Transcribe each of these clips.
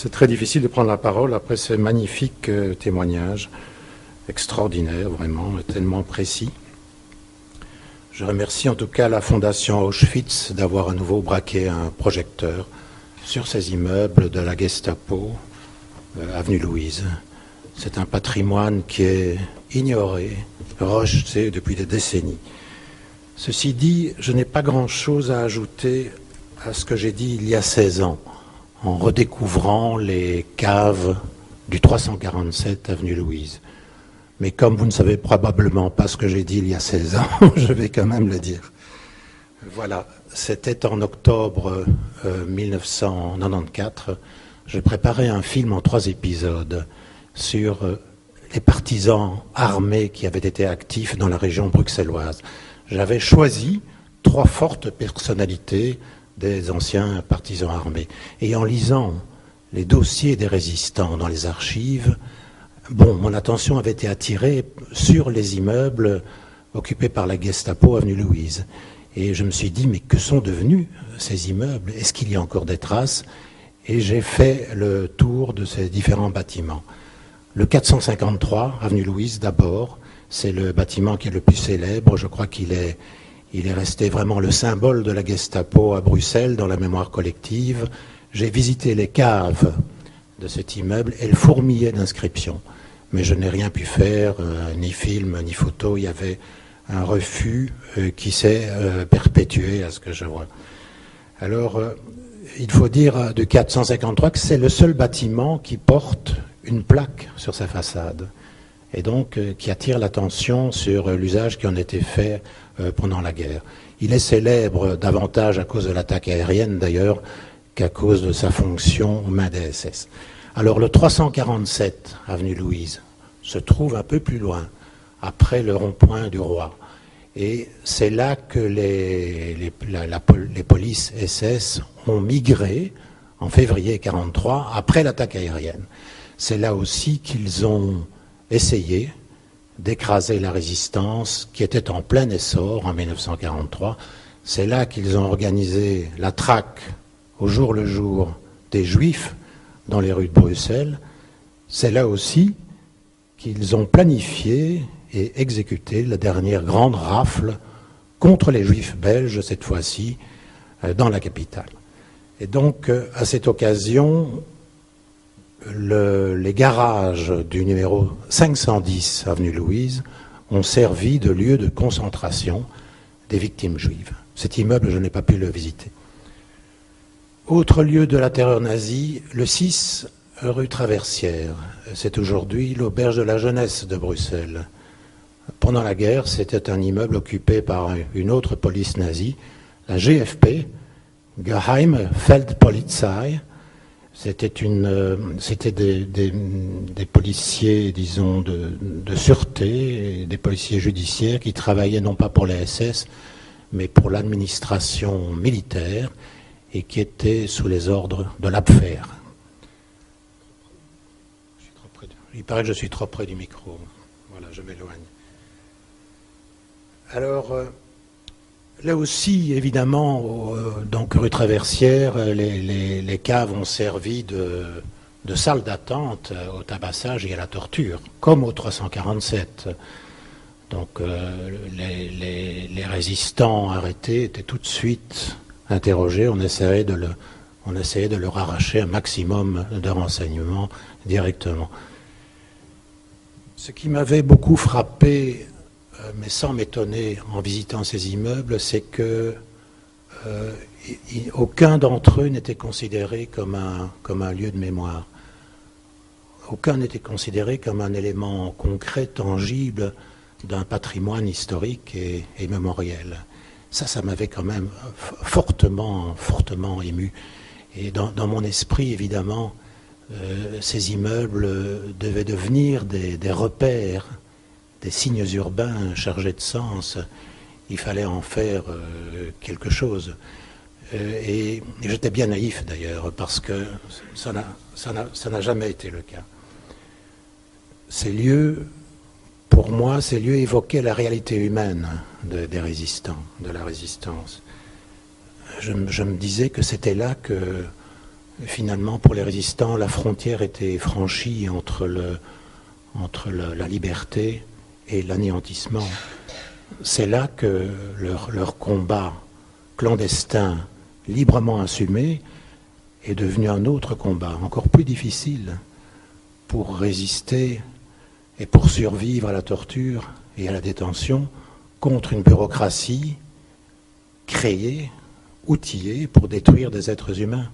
C'est très difficile de prendre la parole après ces magnifiques témoignages, extraordinaires vraiment, tellement précis. Je remercie en tout cas la Fondation Auschwitz d'avoir à nouveau braqué un projecteur sur ces immeubles de la Gestapo, avenue Louise. C'est un patrimoine qui est ignoré, rejeté depuis des décennies. Ceci dit, je n'ai pas grand-chose à ajouter à ce que j'ai dit il y a 16 ans, en redécouvrant les caves du 347 avenue Louise. Mais comme vous ne savez probablement pas ce que j'ai dit il y a 16 ans, je vais quand même le dire. Voilà, c'était en octobre 1994. Je préparais un film en 3 épisodes sur les partisans armés qui avaient été actifs dans la région bruxelloise. J'avais choisi 3 fortes personnalités des anciens partisans armés. Et en lisant les dossiers des résistants dans les archives, mon attention avait été attirée sur les immeubles occupés par la Gestapo avenue Louise. Et je me suis dit, mais que sont devenus ces immeubles? Est-ce qu'il y a encore des traces? Et j'ai fait le tour de ces différents bâtiments. Le 453 avenue Louise d'abord, c'est le bâtiment qui est le plus célèbre. Je crois qu'il est resté vraiment le symbole de la Gestapo à Bruxelles dans la mémoire collective. J'ai visité les caves de cet immeuble, elles fourmillaient d'inscriptions. Mais je n'ai rien pu faire, ni film, ni photo. Il y avait un refus qui s'est perpétué à ce que je vois. Alors, il faut dire de 453 que c'est le seul bâtiment qui porte une plaque sur sa façade et donc qui attire l'attention sur l'usage qui en était fait pendant la guerre. Il est célèbre davantage à cause de l'attaque aérienne d'ailleurs qu'à cause de sa fonction aux mains des SS. Alors le 347 avenue Louise se trouve un peu plus loin, après le rond-point du Roi. Et c'est là que les polices SS ont migré en février 1943, après l'attaque aérienne. C'est là aussi qu'ils ont essayé d'écraser la résistance qui était en plein essor en 1943. C'est là qu'ils ont organisé la traque au jour le jour des Juifs dans les rues de Bruxelles. C'est là aussi qu'ils ont planifié et exécuté la dernière grande rafle contre les Juifs belges, cette fois-ci, dans la capitale. Et donc, à cette occasion, les garages du numéro 510 avenue Louise ont servi de lieu de concentration des victimes juives. Cet immeuble, je n'ai pas pu le visiter. Autre lieu de la terreur nazie, le 6 rue Traversière. C'est aujourd'hui l'auberge de la jeunesse de Bruxelles. Pendant la guerre, c'était un immeuble occupé par une autre police nazie, la GFP, Geheime Feldpolizei. C'était des policiers, disons, de sûreté, des policiers judiciaires qui travaillaient non pas pour les SS, mais pour l'administration militaire et qui étaient sous les ordres de l'Abwehr. Il paraît que je suis trop près du micro. Voilà, je m'éloigne. Alors, là aussi, évidemment, donc rue Traversière, les caves ont servi de salle d'attente au tabassage et à la torture, comme au 347. Donc, les résistants arrêtés étaient tout de suite interrogés. On essayait de leur arracher un maximum de renseignements directement. Ce qui m'avait beaucoup frappé, mais sans m'étonner en visitant ces immeubles, c'est que aucun d'entre eux n'était considéré comme un lieu de mémoire. Aucun n'était considéré comme un élément concret, tangible d'un patrimoine historique et mémoriel. Ça m'avait quand même fortement ému. Et dans mon esprit, évidemment, ces immeubles devaient devenir des repères, des signes urbains chargés de sens. Il fallait en faire quelque chose. Et j'étais bien naïf d'ailleurs, parce que ça n'a jamais été le cas. Ces lieux, pour moi, ces lieux évoquaient la réalité humaine des résistants, de la résistance. Je me disais que c'était là que finalement, pour les résistants, la frontière était franchie entre la liberté et l'anéantissement. C'est là que leur combat clandestin, librement assumé, est devenu un autre combat, encore plus difficile, pour résister et pour survivre à la torture et à la détention contre une bureaucratie créée, outillée pour détruire des êtres humains.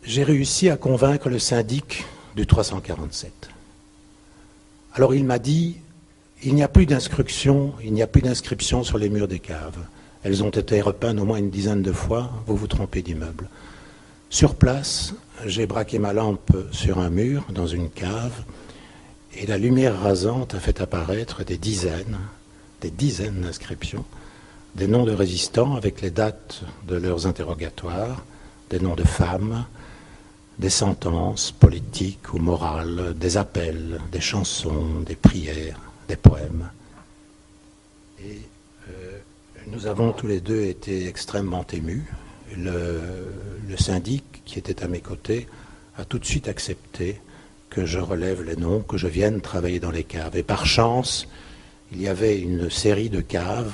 J'ai réussi à convaincre le syndic du 347. Alors il m'a dit, il n'y a plus d'inscription, sur les murs des caves. Elles ont été repeintes au moins une dizaine de fois, vous vous trompez d'immeuble. Sur place, j'ai braqué ma lampe sur un mur, dans une cave, et la lumière rasante a fait apparaître des dizaines d'inscriptions, des noms de résistants avec les dates de leurs interrogatoires, des noms de femmes, des sentences politiques ou morales, des appels, des chansons, des prières, des poèmes. Et nous avons tous les deux été extrêmement émus. Le syndic qui était à mes côtés a tout de suite accepté que je relève les noms, que je vienne travailler dans les caves. Et par chance, il y avait une série de caves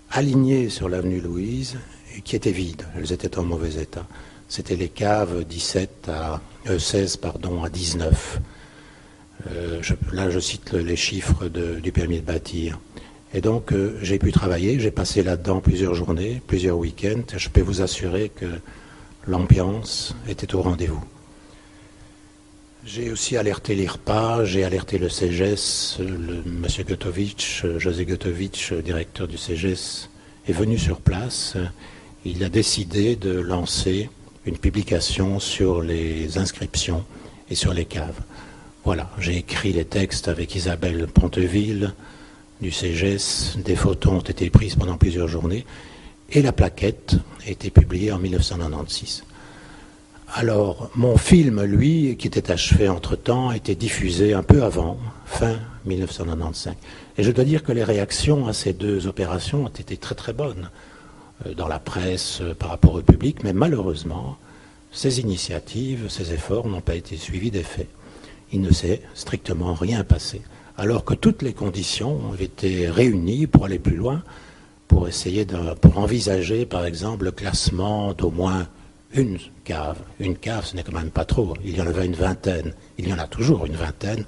alignées sur l'avenue Louise et qui étaient vides. Elles étaient en mauvais état. C'était les caves 16 à 19. Là, je cite les chiffres du permis de bâtir. Et donc, j'ai pu travailler. J'ai passé là-dedans plusieurs journées, plusieurs week-ends. Je peux vous assurer que l'ambiance était au rendez-vous. J'ai aussi alerté l'IRPA, j'ai alerté le CEGES, M. Gotovitch, José Gotovitch, directeur du CEGES, est venu sur place. Il a décidé de lancer une publication sur les inscriptions et sur les caves. Voilà, j'ai écrit les textes avec Isabelle Ponteville du CEGES, des photos ont été prises pendant plusieurs journées, et la plaquette a été publiée en 1996. Alors, mon film, lui, qui était achevé entre-temps, a été diffusé un peu avant, fin 1995. Et je dois dire que les réactions à ces deux opérations ont été très très bonnes dans la presse, par rapport au public, mais malheureusement, ces initiatives, ces efforts n'ont pas été suivis d'effet. Il ne s'est strictement rien passé, alors que toutes les conditions ont été réunies pour aller plus loin, pour pour envisager, par exemple, le classement d'au moins une cave. Une cave, ce n'est quand même pas trop. Il y en avait une vingtaine. Il y en a toujours une vingtaine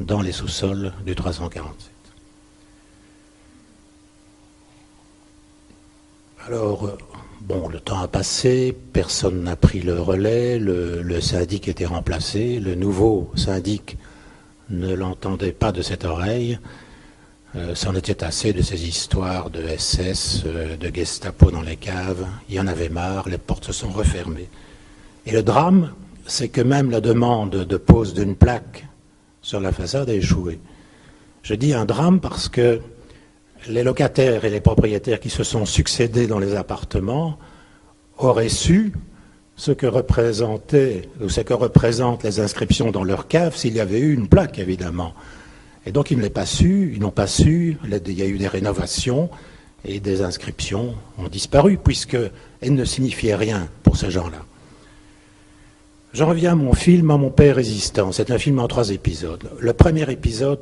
dans les sous-sols du 347. Alors, bon, le temps a passé, personne n'a pris le relais, le syndic était remplacé, le nouveau syndic ne l'entendait pas de cette oreille. C'en était assez de ces histoires de SS, de Gestapo dans les caves. Il y en avait marre, les portes se sont refermées. Et le drame, c'est que même la demande de pose d'une plaque sur la façade a échoué. Je dis un drame parce que les locataires et les propriétaires qui se sont succédés dans les appartements auraient su ce que représentent les inscriptions dans leur cave s'il y avait eu une plaque, évidemment. Et donc ils n'ont pas su, il y a eu des rénovations et des inscriptions ont disparu puisqu'elles ne signifiaient rien pour ces gens-là. J'en reviens à mon film, à mon père résistant. C'est un film en 3 épisodes. Le premier épisode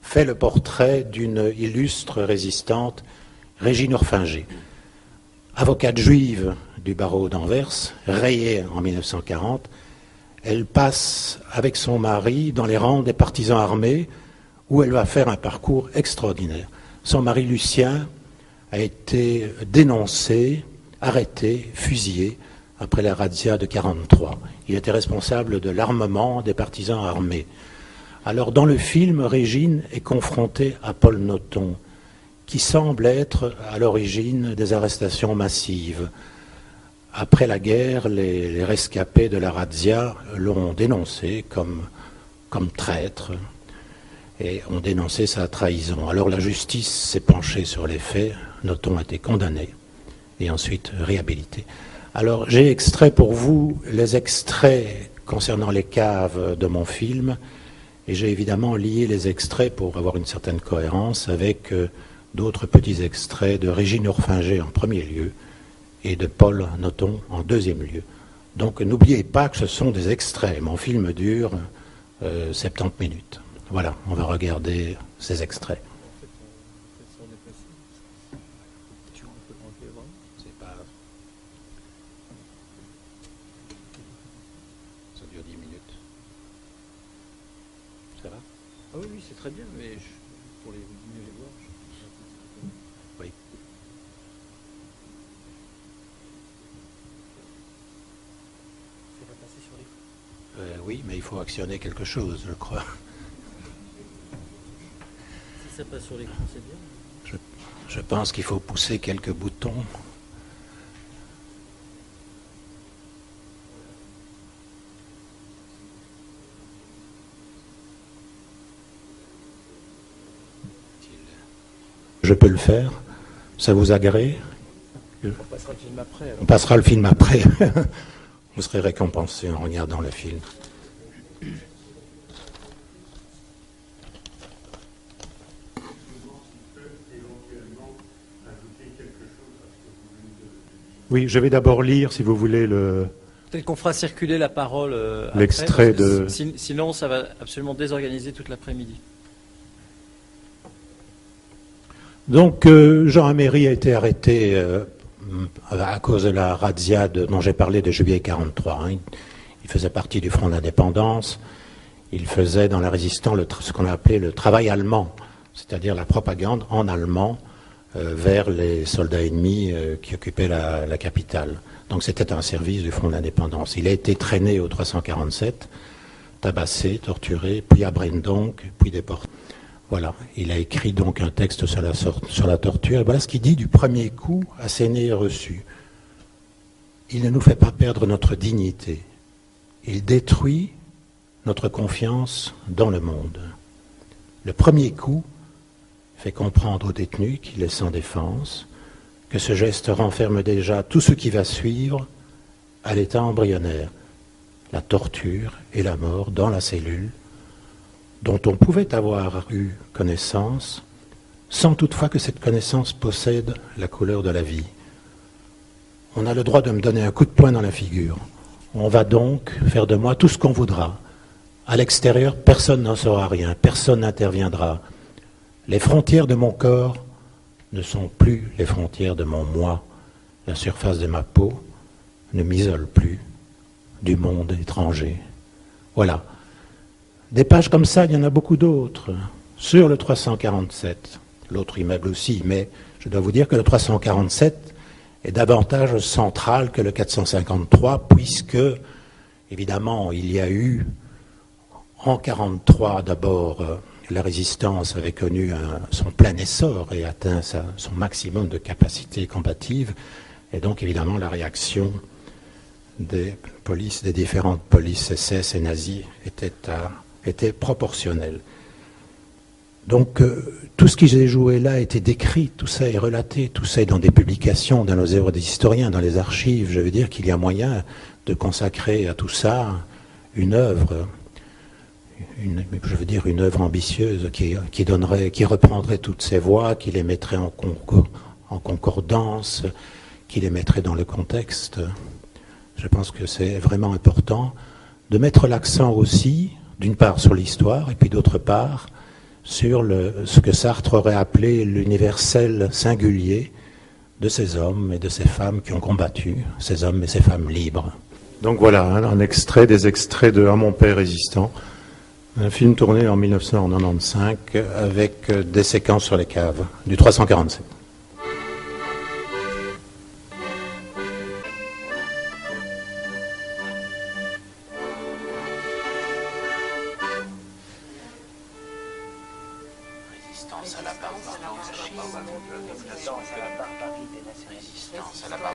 fait le portrait d'une illustre résistante, Régine Orfinger, avocate juive du barreau d'Anvers, rayée en 1940. Elle passe avec son mari dans les rangs des partisans armés où elle va faire un parcours extraordinaire. Son mari Lucien a été dénoncé, arrêté, fusillé après la razzia de 1943. Il était responsable de l'armement des partisans armés. Alors dans le film, Régine est confrontée à Paul Nothomb, qui semble être à l'origine des arrestations massives. Après la guerre, les rescapés de la razzia l'ont dénoncé comme traître et ont dénoncé sa trahison. Alors la justice s'est penchée sur les faits, Nothomb a été condamné et ensuite réhabilité. Alors j'ai extrait pour vous les extraits concernant les caves de mon film et j'ai évidemment lié les extraits pour avoir une certaine cohérence avec d'autres petits extraits de Régine Orfinger en premier lieu et de Paul Nothomb en deuxième lieu. Donc n'oubliez pas que ce sont des extraits. Mon film dure 70 minutes. Voilà, on va regarder ces extraits. Ça dure 10 minutes. Ça va? Ah oui, c'est très bien, mais pour les mieux les voir. Oui. Ça va passer sur l'écran. Oui, mais il faut actionner quelque chose, je crois. Si ça passe sur l'écran, c'est bien. Je pense qu'il faut pousser quelques boutons. Je peux le faire? Ça vous agrée? On passera le film après. Alors. On passera le film après. Vous serez récompensé en regardant le film. Oui, je vais d'abord lire, si vous voulez, Peut-être qu'on fera circuler la parole l'extrait après, de... Sinon, ça va absolument désorganiser toute l'après-midi. Donc, Jean Améry a été arrêté à cause de la razzia dont j'ai parlé de juillet 1943. Hein. Il faisait partie du Front d'indépendance. Il faisait dans la résistance ce qu'on a appelé le travail allemand, c'est-à-dire la propagande en allemand vers les soldats ennemis qui occupaient la capitale. Donc c'était un service du Front d'indépendance. Il a été traîné au 347, tabassé, torturé, puis à Brendonck, puis déporté. Voilà, il a écrit donc un texte sur la torture. Et voilà ce qu'il dit du premier coup asséné et reçu. Il ne nous fait pas perdre notre dignité. Il détruit notre confiance dans le monde. Le premier coup fait comprendre aux détenus qu'il est sans défense, que ce geste renferme déjà tout ce qui va suivre à l'état embryonnaire, la torture et la mort dans la cellule, dont on pouvait avoir eu connaissance, sans toutefois que cette connaissance possède la couleur de la vie. On a le droit de me donner un coup de poing dans la figure. On va donc faire de moi tout ce qu'on voudra. À l'extérieur, personne n'en saura rien, personne n'interviendra. Les frontières de mon corps ne sont plus les frontières de mon moi. La surface de ma peau ne m'isole plus du monde étranger. Voilà. Des pages comme ça, il y en a beaucoup d'autres. Sur le 347, l'autre immeuble aussi, mais je dois vous dire que le 347 est davantage central que le 453, puisque, évidemment, il y a eu, en 1943 d'abord, la résistance avait connu son plein essor et atteint son maximum de capacité combative, et donc évidemment la réaction des différentes polices SS et nazies était proportionnelle. Donc tout ce qui s'est joué là a été décrit, tout ça est relaté, tout ça est dans des publications, dans nos œuvres des historiens, dans les archives. Je veux dire qu'il y a moyen de consacrer à tout ça une œuvre. Une œuvre ambitieuse qui reprendrait toutes ces voix, qui les mettrait en concordance, qui les mettrait dans le contexte. Je pense que c'est vraiment important de mettre l'accent aussi, d'une part sur l'histoire, et puis d'autre part sur ce que Sartre aurait appelé l'universel singulier de ces hommes et de ces femmes qui ont combattu, ces hommes et ces femmes libres. Donc voilà, un extrait des extraits de À mon père résistant. Un film tourné en 1995 avec des séquences sur les caves du 347. Résistance à la barbarie. Résistance à la barbarie.